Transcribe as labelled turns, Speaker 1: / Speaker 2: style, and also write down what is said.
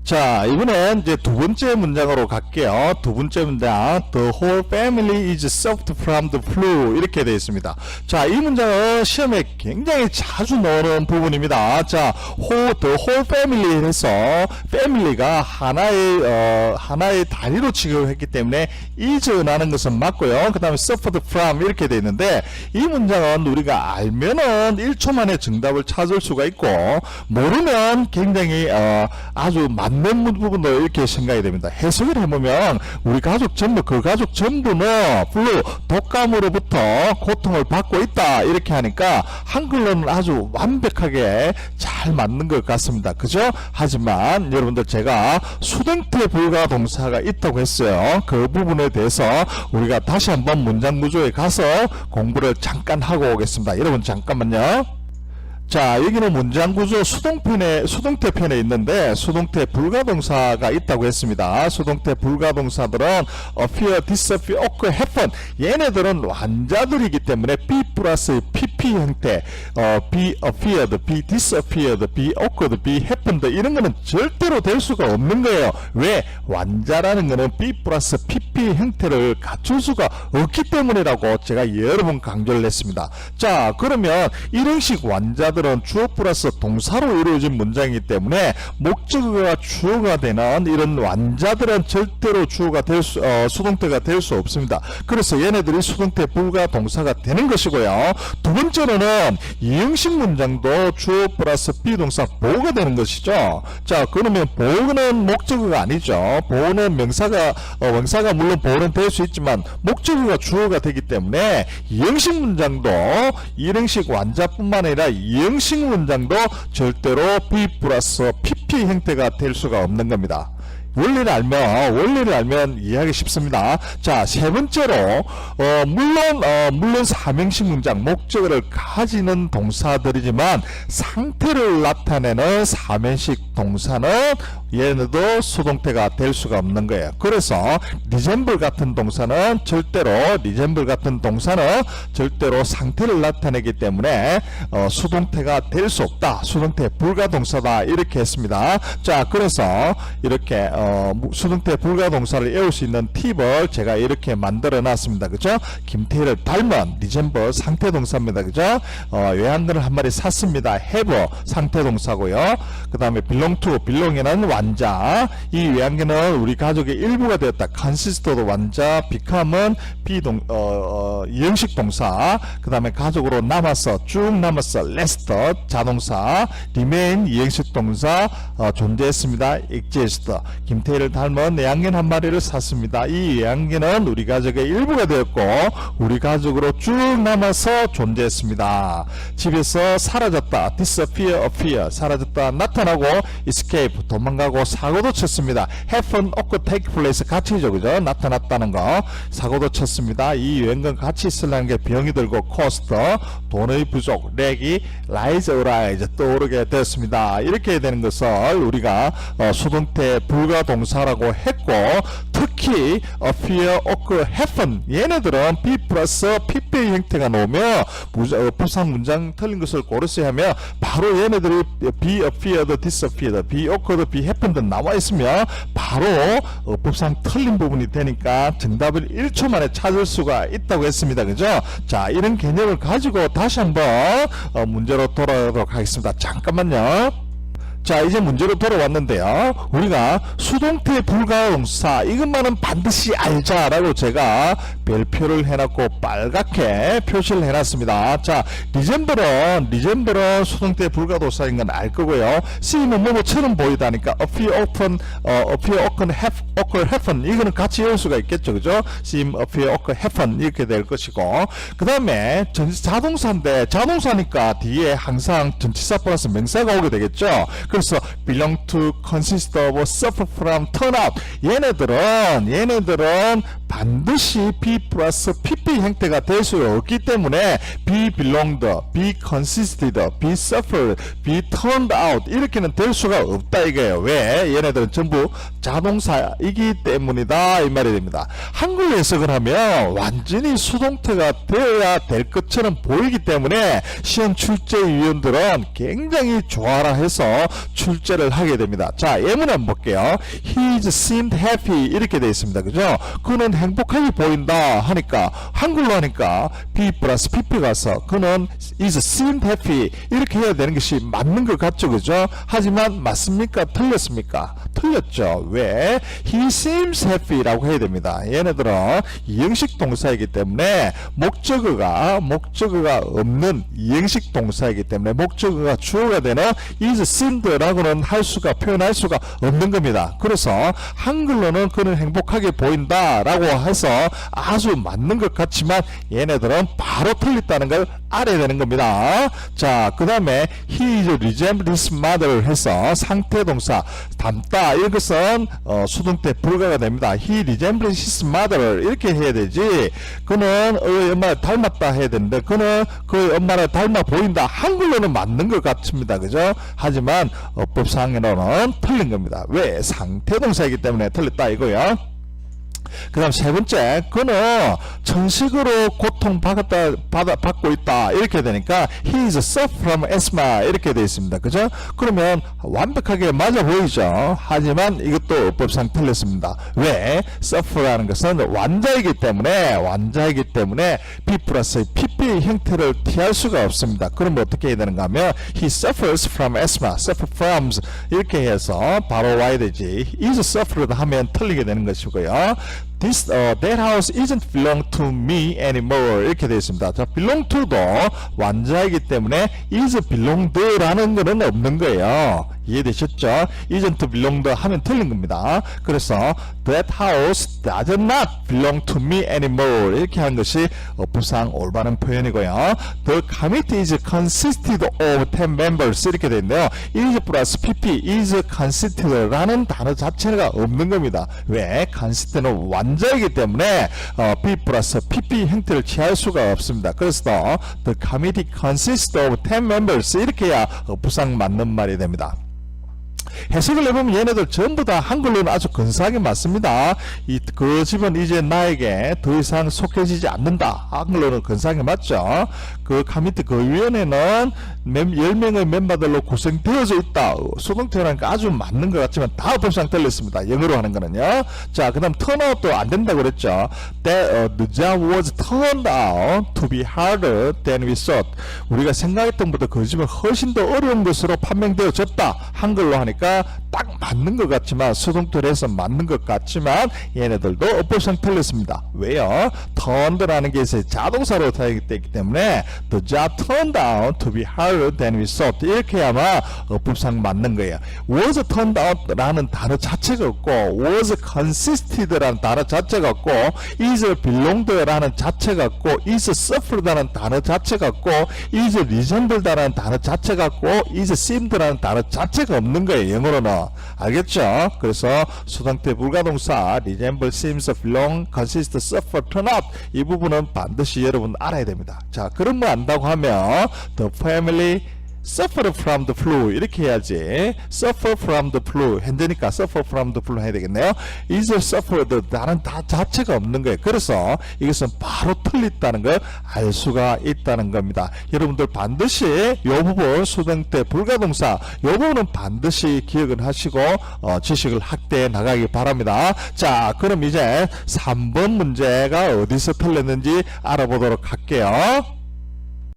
Speaker 1: 자, 이번엔 이제 두 번째 문장으로 갈게요. 두 번째 문장, The whole family is suffered from the flu. 이렇게 되어 있습니다. 자, 이 문장은 시험에 굉장히 자주 나오는 부분입니다. 자, the whole family 해서 family가 하나의 단위로 취급을 했기 때문에 is라는 것은 맞고요. 그 다음에 suffered from 이렇게 되어 있는데, 이 문장은 우리가 알면은 1초 만에 정답을 찾을 수가 있고, 모르면 굉장히 아주 맞는 부분도 이렇게 생각이 됩니다. 해석을 해보면 우리 가족 전부, 그 가족 전부는 플루, 독감으로부터 고통을 받고 있다 이렇게 하니까 한글로는 아주 완벽하게 잘 맞는 것 같습니다. 그죠? 하지만 여러분들, 제가 수동태 불가 동사가 있다고 했어요. 그 부분에 대해서 우리가 다시 한번 문장 구조에 가서 공부를 잠깐 하고 오겠습니다. 여러분 잠깐만요. 자, 여기는 문장 구조 수동태 편에 있는데 수동태 불가동사가 있다고 했습니다. 수동태 불가동사들은 appear, disappear, occur, happen. 얘네들은 완자들이기 때문에 be 플러스 pp 형태, be appeared, be disappeared, be occurred, be happened 이런 거는 절대로 될 수가 없는 거예요. 왜? 완자라는 거는 be 플러스 pp 형태를 갖출 수가 없기 때문이라고 제가 여러 번 강조를 했습니다. 자, 그러면 이런 식 완자들은 주어 플러스 동사로 이루어진 문장이기 때문에 목적어가 주어가 되는 이런 완자들은 절대로 수동태가 될 수 없습니다. 그래서 얘네들이 수동태 불가 동사가 되는 것이고요. 두 번째로는 이형식 문장도 주어 플러스 비동사 보호가 되는 것이죠. 자, 그러면 보호는 목적어가 아니죠. 보호는 명사가 물론 보호는 될 수 있지만 목적어가 주어가 되기 때문에 이형식 문장도 일형식 완자뿐만 아니라 이형식 문장도 절대로 be 플러스 pp 형태가 될 수가 없는 겁니다. 원리를 알면 이해하기 쉽습니다. 자, 세 번째로 물론 삼형식 문장, 목적어를 가지는 동사들이지만 상태를 나타내는 삼형식 동사는 얘네도 수동태가 될 수가 없는 거예요. 그래서 resemble 같은 동사는 절대로 상태를 나타내기 때문에 수동태가 될 수 없다. 수동태 불가동사다. 이렇게 했습니다. 자, 그래서 이렇게 수동태 불가동사를 외울 수 있는 팁을 제가 이렇게 만들어 놨습니다. 그죠? 김태희를 닮은 resemble 상태동사입니다. 그죠? 외환근을 한 마리 샀습니다. have 상태동사고요. 그 다음에 belong to, belong이라는 완자. 이 외환근은 우리 가족의 일부가 되었다. consist도 완자, become은 이형식 동사. 그 다음에 가족으로 쭉 남았어. last 자동사. remain 이형식 동사. 존재했습니다. exist. 김태희를 닮은 애완견 한 마리를 샀습니다. 이 애완견은 우리 가족의 일부가 되었고 우리 가족으로 쭉 남아서 존재했습니다. 집에서 사라졌다. disappear, appear. 사라졌다, 나타나고 escape, 도망가고 사고도 쳤습니다. happen, occur, take place 같이죠. 그죠? 나타났다는 거. 사고도 쳤습니다. 이 여행은 같이 있으려는 게 병이 들고 cost, 돈의 부족, 렉이 rise, 떠오르게 되었습니다. 이렇게 되는 것을 우리가 수동태 불가동사라고 했고, 특히 appear, occur, happen 얘네들은 be 플러스 pp 형태가 나오면 부상 문장 틀린 것을 고르셔야 하면 바로 얘네들이 be appeared, disappeared, be occurred, be happened 나와 있으면 바로 부상 틀린 부분이 되니까 정답을 1초 만에 찾을 수가 있다고 했습니다. 그죠? 자, 이런 개념을 가지고 다시 한번 문제로 돌아가도록 하겠습니다. 잠깐만요. 자, 이제 문제로 돌아왔는데요. 우리가 수동태 불가동사 이것만은 반드시 알자라고 제가 별표를 해놨고 빨갛게 표시를 해놨습니다. 자, 리젠블은 수동태 불가동사인 건 알 거고요. C는 뭐뭐처럼 보이다니까 appear, occur, happen 이거는 같이 외울 수가 있겠죠. 그죠? seem, appear, occur, happen 이렇게 될 것이고, 그 다음에 자동사인데 자동사니까 뒤에 항상 전치사 플러스 명사가 오게 되겠죠. 그래서 belong to, consist of, suffer from, turn out 얘네들은 반드시 be 플러스 pp 형태가 될 수 없기 때문에 be belonged, be consisted, be suffered, be turned out 이렇게는 될 수가 없다 이거예요. 왜? 얘네들은 전부 자동사이기 때문이다 이 말이 됩니다. 한글로 해석을 하면 완전히 수동태가 되어야 될 것처럼 보이기 때문에 시험 출제위원들은 굉장히 좋아라 해서 출제를 하게 됩니다. 자, 예문 한번 볼게요. He seemed happy 이렇게 되어 있습니다. 그죠? 그는 행복하게 보인다 하니까 한글로 하니까 be 플러스 pp 가서 그는 is seemed happy 이렇게 해야 되는 것이 맞는 것 같죠. 그죠? 하지만 맞습니까? 틀렸습니까? 틀렸죠. 왜? He seems happy라고 해야 됩니다. 얘네들은 이형식 동사이기 때문에 목적어가 없는 이형식 동사이기 때문에 목적어가 주어가 되는 is seemed라고는 표현할 수가 없는 겁니다. 그래서 한글로는 그는 행복하게 보인다라고 해서 아주 맞는 것 같지만 얘네들은 바로 틀렸다는 걸 알아야 되는 겁니다. 자, 그 다음에 he is resemble his mother 해서 상태동사 닮다 이것은 수동태 불가가 됩니다. he resembles his mother 이렇게 해야 되지 그는 엄마를 닮았다 해야 되는데 그는 그 엄마를 닮아 보인다 한글로는 맞는 것 같습니다. 그죠? 하지만 어법상으로는 틀린 겁니다. 왜? 상태동사이기 때문에 틀렸다 이거요. 그 다음 세 번째, 그는 천식으로 고통받고 있다 이렇게 되니까 he is suffer from asthma 이렇게 되어 있습니다. 그죠? 그러면 완벽하게 맞아 보이죠. 하지만 이것도 어법상 틀렸습니다. 왜? suffer라는 것은 완자이기 때문에 be 플러스 pp 형태를 피할 수가 없습니다. 그럼 어떻게 해야 되는가 하면 he suffers from asthma, suffer from 이렇게 해서 바로 와야 되지. is suffered 하면 틀리게 되는 것이고요. That house isn't belong to me anymore 이렇게 되어 있습니다. 자, belong to도 완자이기 때문에 is belonged라는 것은 없는 거예요. 이해되셨죠? isn't belonged 하면 틀린 겁니다. 그래서 that house does not belong to me anymore 이렇게 한 것이 어법상 올바른 표현이고요. The committee is consisted of 10 members 이렇게 되어 있는데요. is 플러스 pp is consisted라는 단어 자체가 없는 겁니다. 왜? consisted는 완자이기 때문에 be 플러스 pp 형태를 취할 수가 없습니다. 그래서 the committee consists of 10 members 이렇게 해야 어법상 맞는 말이 됩니다. 해석을 해보면 얘네들 전부 다 한글로는 아주 근사하게 맞습니다. 그 집은 이제 나에게 더 이상 속해지지 않는다. 한글로는 근사하게 맞죠. 그 커미티 그 위원회는 10명의 멤버들로 구성되어져 있다. 수동태라니까 아주 맞는 것 같지만 다 법상 틀렸습니다. 영어로 하는 거는요. 자, 그 다음 턴아웃도 안 된다고 그랬죠. The job was turned out to be harder than we thought. 우리가 생각했던 것보다 그 집은 훨씬 더 어려운 것으로 판명되어졌다. 한글로 하니까 딱 맞는 것 같지만 수동태로 해서 맞는 것 같지만 얘네들도 어법상 틀렸습니다. 왜요? turned라는 게 이제 자동사로 되기 때문에 the job turned out to be harder than we thought 이렇게 아마 어법상 맞는 거예요. was turned out라는 단어 자체가 없고 was consisted라는 단어 자체가 없고 is belonged라는 자체가 없고 is suffered라는 단어 자체가 없고 is resembled라는 단어 자체가 없고 is seemed라는 단어 자체가 없는 거예요. 영어로는. 알겠죠? 그래서 수동태 불가동사 resemble, seems, belong, consist, suffer, turn out 이 부분은 반드시 여러분 알아야 됩니다. 자, 그런 거 안다고 하면 the family suffer from the flu 이렇게 해야지. suffer from the flu 현재니까 suffer from the flu 해야 되겠네요. is suffered 나는 다 자체가 없는 거예요. 그래서 이것은 바로 틀렸다는 걸 알 수가 있다는 겁니다. 여러분들 반드시 이 부분 수동태 불가동사 이 부분은 반드시 기억을 하시고 지식을 확대해 나가기 바랍니다. 자, 그럼 이제 3번 문제가 어디서 틀렸는지 알아보도록 할게요.